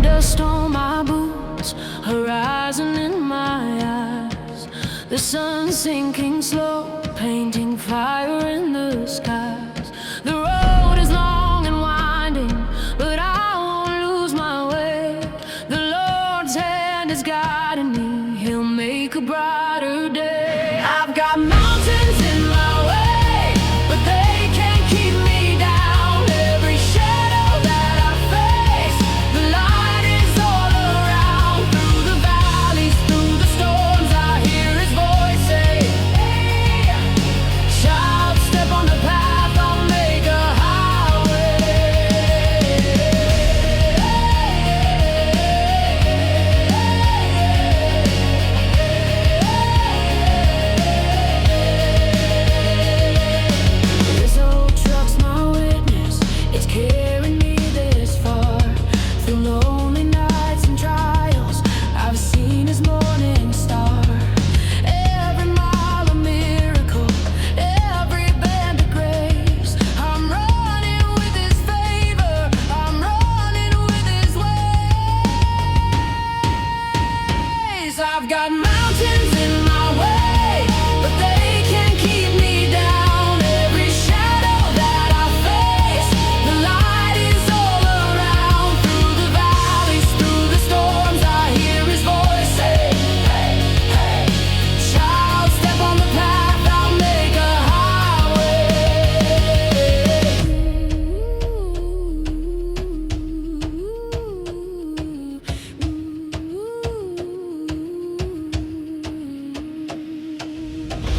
Dust on my boots, horizon in my eyes. The sun sinking slow, painting fire in the skies. The road is long and winding, but I won't lose my way. The Lord's hand is guiding me, He'll make a brighter day. I've got mountains in my way, but they can't keep me down. Every shadow that I face, the light is all around. Through the valleys, through the storms, I hear His voice say, hey, child, step on the path, I'll make a This old truck's my witness, it's carrying me this far. Through lonely nights and trials, I've seen His morning star. Every mile a miracle, every bend of grace. I'm running with His favor, I'm running with His ways. I've got mountains in my way, but they can't keep me down. Every shadow that I face, the light is all around. Through the valleys, through the storms, I hear His voice say, hey, hey, child, step on the path, I'll make a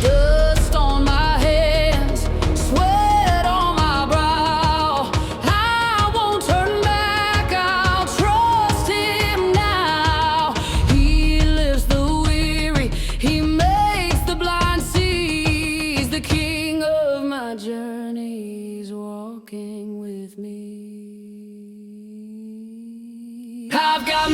Dust on my hands, sweat on my brow. I won't turn back, I'll trust Him now. He lifts the weary, He makes the blind see. He's the King of my journeys, walking with me. I've got